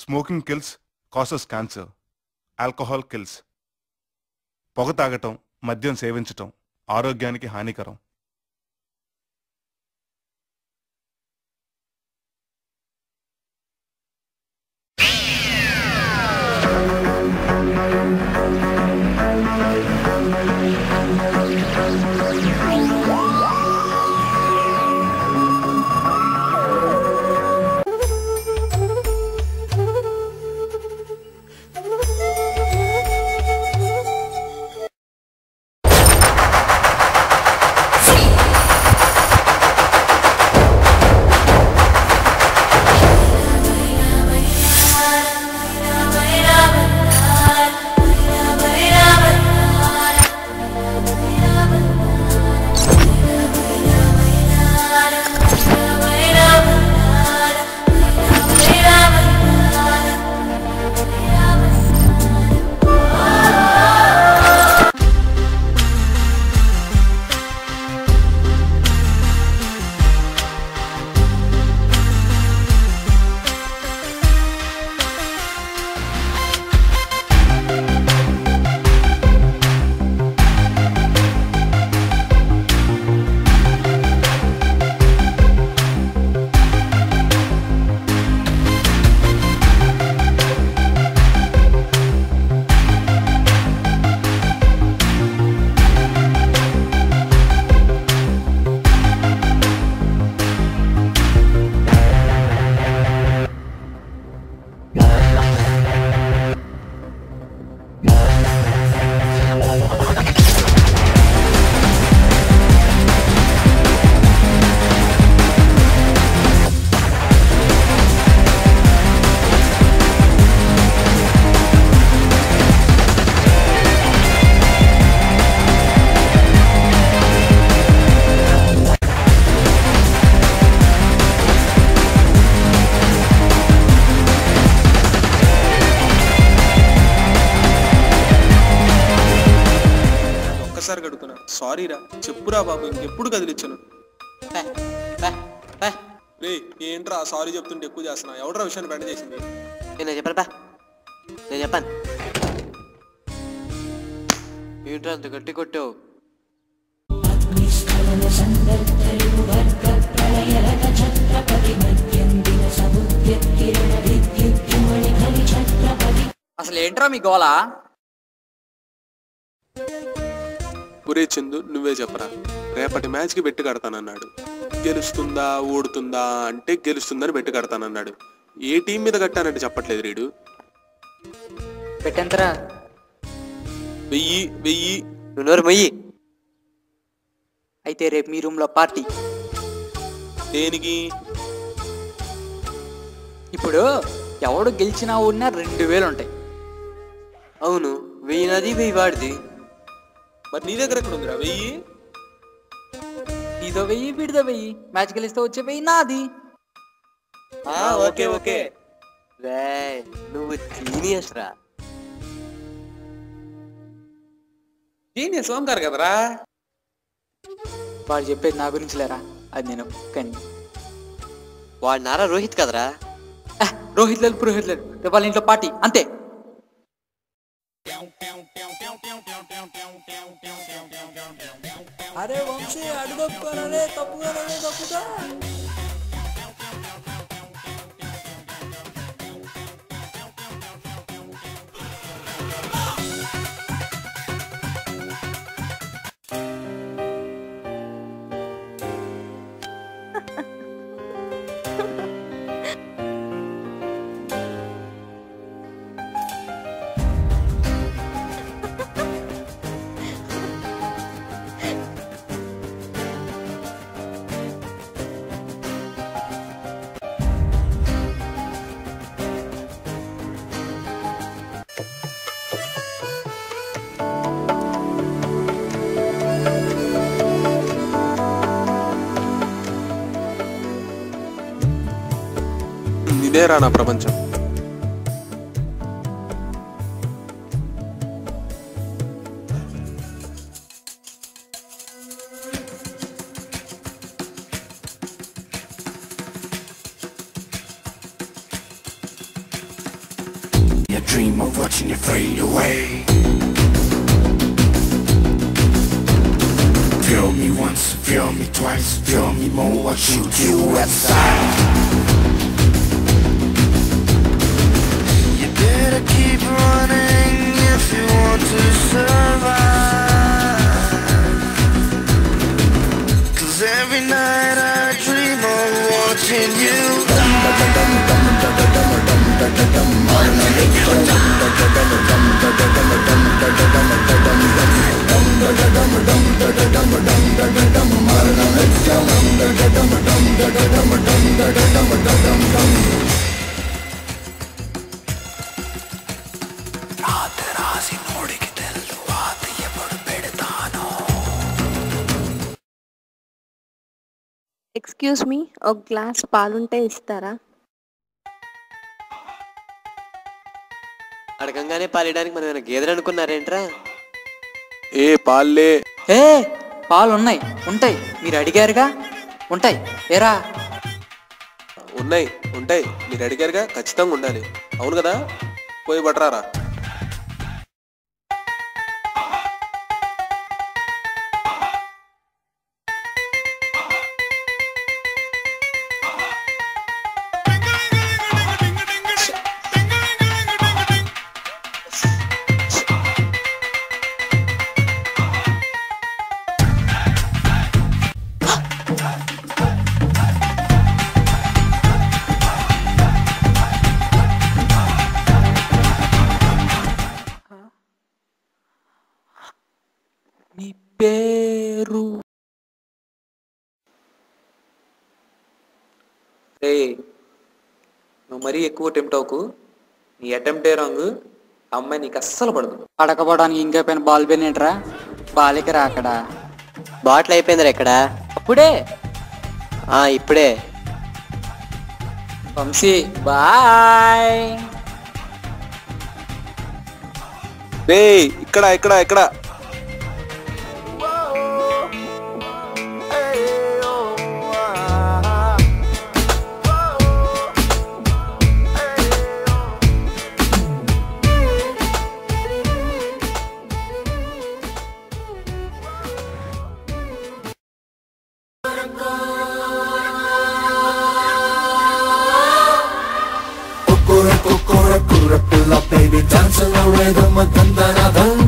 Smoking kills, causes cancer. Alcohol kills. పొగ తాగటం, మద్యం సేవించటం ఆరోగ్యానికి హానికరం. సారీరా, చెప్పురా బాబు, ఇంకెప్పుడు కదిలిచ్చాను. రే ఏంట్రా సారీ చెప్తుంటే ఎక్కువ చేస్తున్నా? ఎవడరా విషయాన్ని బయట చేసింది? నేను చెప్పాను. ఏంట్రా అంత గట్టి కొట్టావు? అసలు ఏంట్రా మీ గోళ? ఒరే చందు, నువ్వే చెప్పరా. రేపటి మ్యాచ్కి బెట్టు కడతానన్నాడు. గెలుస్తుందా ఓడుతుందా అంటే గెలుస్తుందని బెట్టు కడతానన్నాడు. ఏ టీం మీద కట్టానంటే చెప్పట్లేదు రీడు. పెట్టెంతరా? 1000. నువ్వు మొయ్యి. అయితే రేపు మీ రూమ్ లో పార్టీ. దేనికి? ఇప్పుడు ఎవడు గెలిచినా ఓడినా 2000 ఉంటాయి. అవును, 1000 నాది 1000 వాడిది. మరి నీ దగ్గర ఎక్కడ ఉందిరా 1000? నీదో 1000 వీడిదో 1000. మ్యాచ్ గెలిస్తే వచ్చే 1000 నాది. ఓకే. నువ్వు జీనియస్ రా. జీనియస్ ఓంకార్ కదరా. వాడు చెప్పేది నా గురించి లేరా, అది నేను కానీ. వాడు నారా రోహిత్ కదరా. రోహిత్ లేదు పురోహిత్ లేదు, రేపు వాళ్ళ ఇంట్లో పార్టీ అంతే. అరే వంశీ అడుగొప్పుకోరే, తప్పుగా తప్పుగా. ఇదేరా నా ప్రపంచం. a dream of watching you fade away. Feel me once, feel me twice, feel me more, I'll shoot you at sight. You better keep running if you want to survive. 'Cause every night I dream of watching you రాసి నోడికి తెలుసు అది ఎప్పుడు పెడతానో. Excuse me, ఒక glass పాలుంటే ఇస్తారా? అడగంగానే పాలేయడానికి మనం ఏమైనా గేదెలు అనుకున్నారేంట్రా? ఏ పాలే ఏ పాలు ఉన్నాయి, ఉంటాయి, మీరు అడిగారుగా, ఉంటాయి. ఏరా ఉన్నాయి ఉంటాయి, మీరు అడిగారుగా, ఖచ్చితంగా ఉండాలి. అవును కదా, పోయి పట్టరారా. నీ పేరు రే, నువ్వు మరీ ఎక్కువ టెంప్ట్ అవ్వకు. నీ అటెంప్టే రాంగ్. అమ్మాయి నీకు అస్సలు పడదు. పడకపోవడానికి ఇంకా పైన బాల్ పెనేట్రా, బాలికి రాకడా. బాటిల్ అయిపోయిందిరా ఎక్కడ? అప్పుడే ఇప్పుడే. వంశీ బాయ్. రే ఇక్కడ ఇక్కడ ఇక్కడ Baby, dancing the rhythm of Dandanadhan,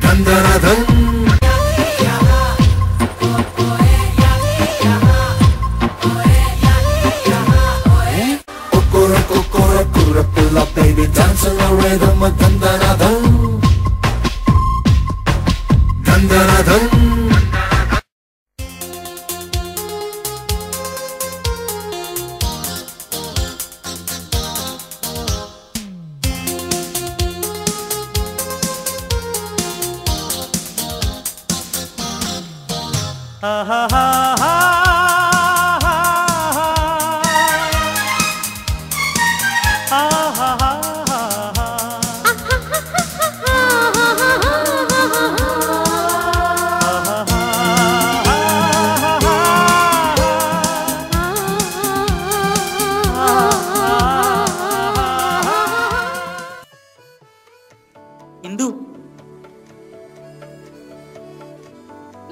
Dandanadhan. Kokora, kokora, kura pilla, baby, dancing the rhythm of Dandanadhan, Dandanadhan. Indu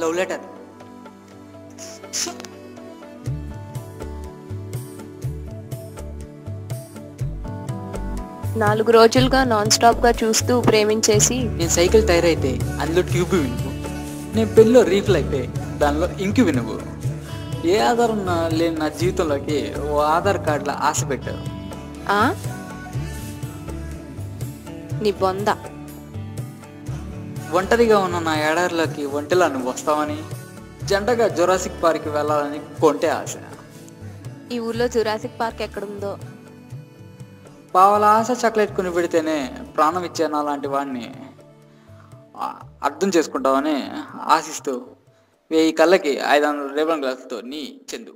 love letter. 4 రోజులుగా నాన్ స్టాప్ గా చూస్తూ ప్రేమించేసి నేను సైకిల్ టైర్ అయితే అందులో ట్యూబ్ వినువు, నేను పెళ్ళిలో రీఫిల్ అయితే దానిలో ఇంకు వినువు. ఏ ఆధారం లేని నా జీవితంలోకి ఓ ఆధార్ కార్డులో ఆశ పెట్టారు. ఆ నీ బొంద. ఒంటరిగా ఉన్న నా ఏడారిలోకి ఒంటిలా నువ్వు వస్తావని, జంటగా జురాసిక్ పార్క్ వెళ్ళాలని కొంటే ఆశ. ఈ ఊర్లో జురాసిక్ పార్క్ ఎక్కడుందో. పావల ఆశ చాక్లెట్ కొని పెడితేనే ప్రాణం ఇచ్చే నా లాంటి వాడిని అర్థం చేసుకుంటావని ఆశిస్తూ 1000 కళ్ళకి 500 రేబన్ గ్లాసుతో నీ చందు.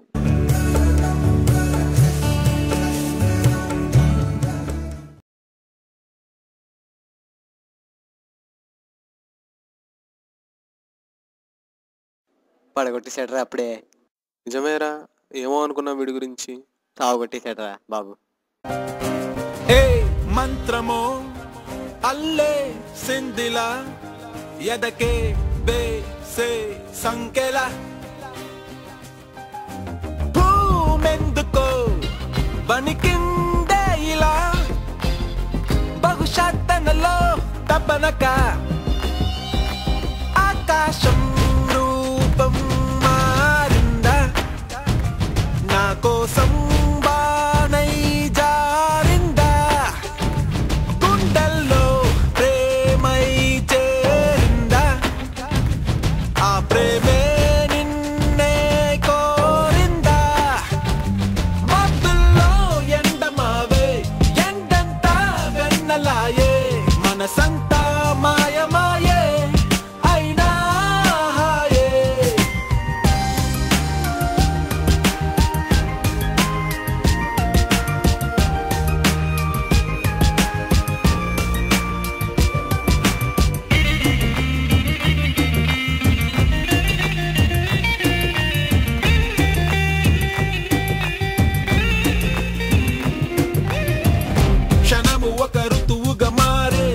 పడగొట్టేసాడరా అప్పుడే. నిజమేరా, ఏమో అనుకున్నా వీడి గురించి. తాగొట్టేసాడరా బాబు. మంత్రమో అల్లే సిందిలా ఎదకే బేసే సంకెల భూమెందుకో వణికిందే ఇలా బహుశా తనలో తపనక ఆకాశం రూపం మారిందా నా కోసం బాణై జారిందా గుండెల్లో ప్రేమై చేరిందా ఆ ప్రేమే నిన్నే కోరిందా మబ్బుల్లో ఎండమావే ఎండంతా వెన్నలాయే మనసంతా మాయమాయే అయినా హాయే క్షణము ఒక ఋతువుగా మారే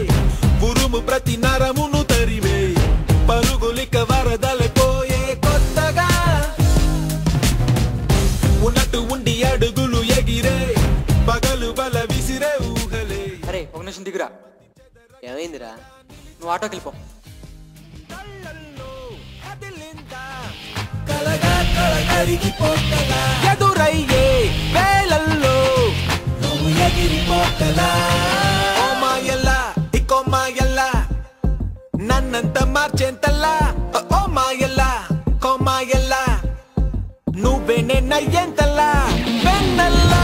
ఉరుము ప్రతి నరమును తరివే పరుగులిక వరదలపోయే కొత్తగా ఉన్నట్టు ఉండి అడుగులు ఎగిరే పగలు బల విసిరే ఊహలే. అరే ఒక నిమిషం దిగురా. ఏమైందిరా? నువ్వు ఆటోకి వెళ్ళిపో. కళ్ళల్లో కదిలిందా కలగా కరిగిపోతలా ఎదురయ్యే వేలల్లో నువ్వు ఎగిరిపోతలా ఓ మాయల్లా ఇకో మాయల్లా నన్నంత మార్చేంతల్లా ఓ మాయల్లా కో మాయల్లా నువ్వే నేనయ్యేంతల్లా వెన్నల్లా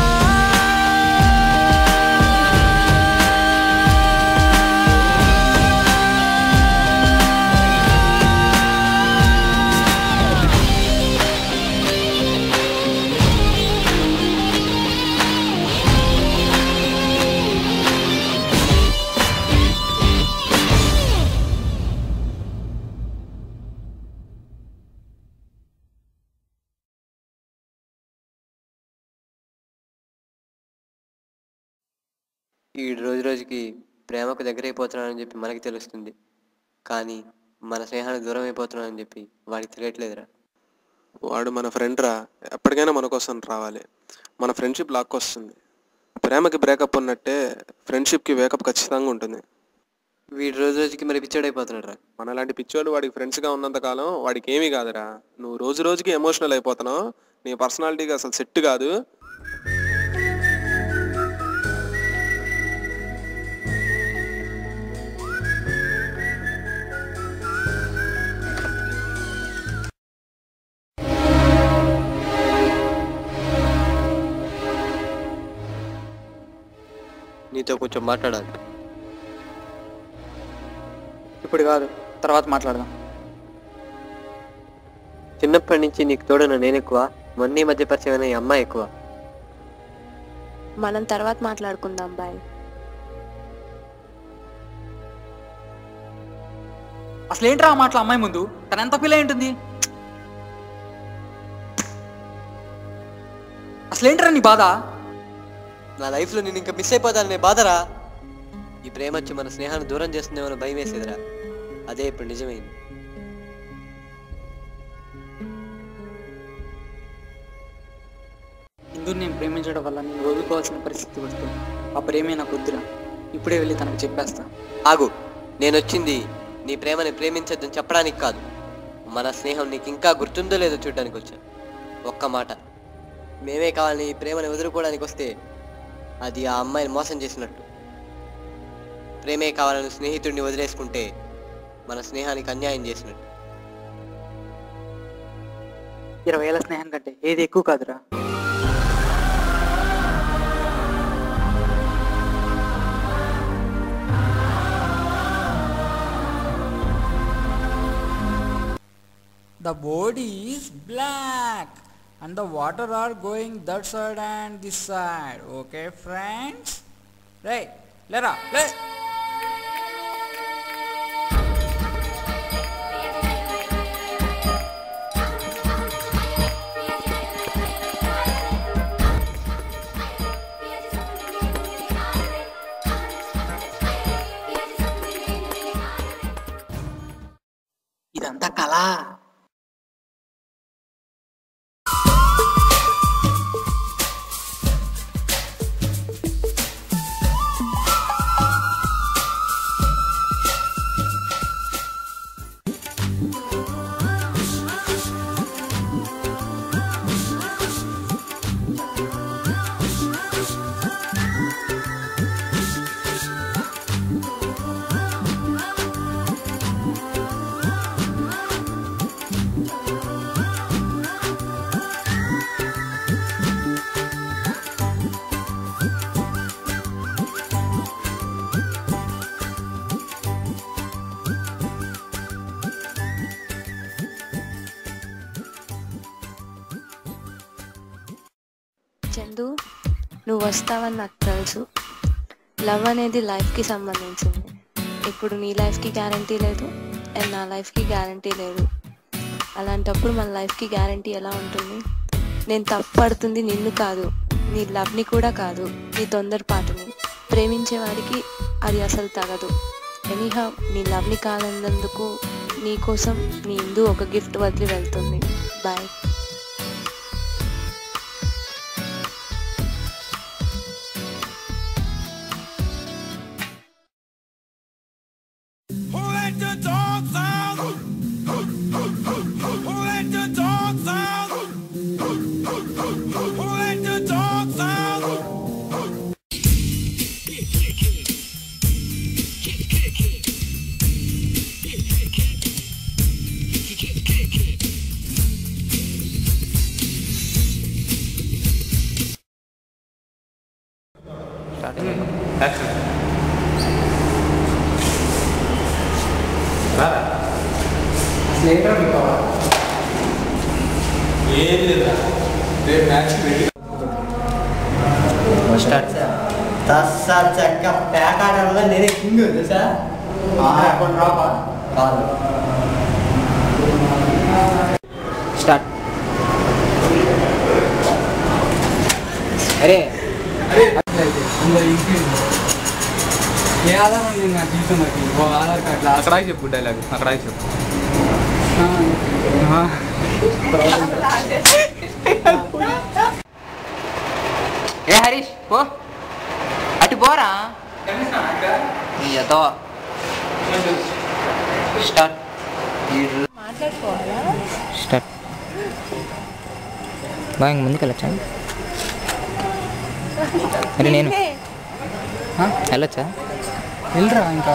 ఈ రోజు రోజుకి ప్రేమకు దగ్గరైపోతున్నానని చెప్పి మనకి తెలుస్తుంది, కానీ మన స్నేహానికి దూరం అయిపోతున్నానని చెప్పి వాడికి తెలియట్లేదురా. వాడు మన ఫ్రెండ్ రా, ఎప్పటికైనా మన కోసం రావాలి. మన ఫ్రెండ్షిప్ లాక్కొస్తుంది. ప్రేమకి బ్రేకప్ ఉన్నట్టే ఫ్రెండ్షిప్కి వేకప్ ఖచ్చితంగా ఉంటుంది. వీడు రోజు రోజుకి మరి పిచ్చోడైపోతున్నాడు రా. మనలాంటి పిచ్చోళ్ళు వాడికి ఫ్రెండ్స్గా ఉన్నంతకాలం వాడికి ఏమీ కాదురా. నువ్వు రోజు రోజుకి ఎమోషనల్ అయిపోతున్నావు. నీ పర్సనాలిటీకి అసలు సెట్ కాదు. నీతో కొంచెం మాట్లాడాలి. ఇప్పుడు కాదు, తర్వాత మాట్లాడదాం. చిన్నప్పటి నుంచి నీకు తోడున నేను ఎక్కువ, మొన్న మధ్య పరిచయమైన ఈ అమ్మాయి ఎక్కువ. మనం తర్వాత మాట్లాడుకుందాం. బాయ్. అసలు ఏంట్రా ఆ మాటలు అమ్మాయి ముందు? తన ఎంత ఫీల్ అయి ఉంటుంది? అసలేంట్రా నీ బాధ? నా లైఫ్లో నేను ఇంకా మిస్ అయిపోతాననే బాధరా. ఈ ప్రేమ వచ్చి మన స్నేహాన్ని దూరం చేస్తుందేమో భయం వేసేదిరా. అదే ఇప్పుడు నిజమైంది. ఇందుని నేను ప్రేమించడం వల్ల నేను వదులుకోవాల్సిన పరిస్థితి వస్తే ఆ ప్రేమే నాకు వద్దురా. ఇప్పుడే వెళ్ళి తనకు చెప్పేస్తా. ఆగు, నేను వచ్చింది నీ ప్రేమని ప్రేమించద్దని చెప్పడానికి కాదు. మన స్నేహం నీకు ఇంకా గుర్తుందో లేదో చూడడానికి వచ్చాను. ఒక్క మాట, మేమే కావాలని ఈ ప్రేమని వదులుకోవడానికి వస్తే అది ఆ అమ్మాయిని మోసం చేసినట్టు. ప్రేమే కావాలని స్నేహితుడిని వదిలేసుకుంటే మన స్నేహానికి అన్యాయం చేసినట్టు. 20 ఏళ్ళ స్నేహం కంటే ఏది ఎక్కువ కాదురా. The body is black and the water are going that side and this side. Okay friends? Right, lera, let. అలా చందు, నువ్వు వస్తావని నాకు తెలుసు. లవ్ అనేది లైఫ్కి సంబంధించింది. ఇప్పుడు నీ లైఫ్కి గ్యారంటీ లేదు అండ్ నా లైఫ్కి గ్యారంటీ లేదు. అలాంటప్పుడు మన లైఫ్కి గ్యారంటీ ఎలా ఉంటుంది? నేను తప్పడుతుంది నిన్ను కాదు, నీ లవ్ని కూడా కాదు, నీ తొందరపాటుని. ప్రేమించేవాడికి అది అసలు తగదు. ఎనీహౌ నీ లవ్ని కాదన్నందుకు నీ కోసం నీ ఇందు ఒక గిఫ్ట్ వదిలి వెళ్తుంది. Bye. Who let the dogs out? Who let the dogs out? Who let the dogs out? చెక్క పేకాటంలో నేనే కింగ్ తెలుసా? స్టార్ట్. అరే ఏ ఆధారం ఉంది నా జీవితంలోకి? ఓ ఆధార్ కార్డు అక్కడ చెప్పు డైలాగ్, అక్కడ చెప్పు. ఏ హరీష్ పో, అటు పోరా. స్టార్ట్. స్టార్ట్. బాగా ముందుకు వెళ్ళొచ్చా? అరే నేను వెళ్ళొచ్చా? వెళ్ళరా ఇంకా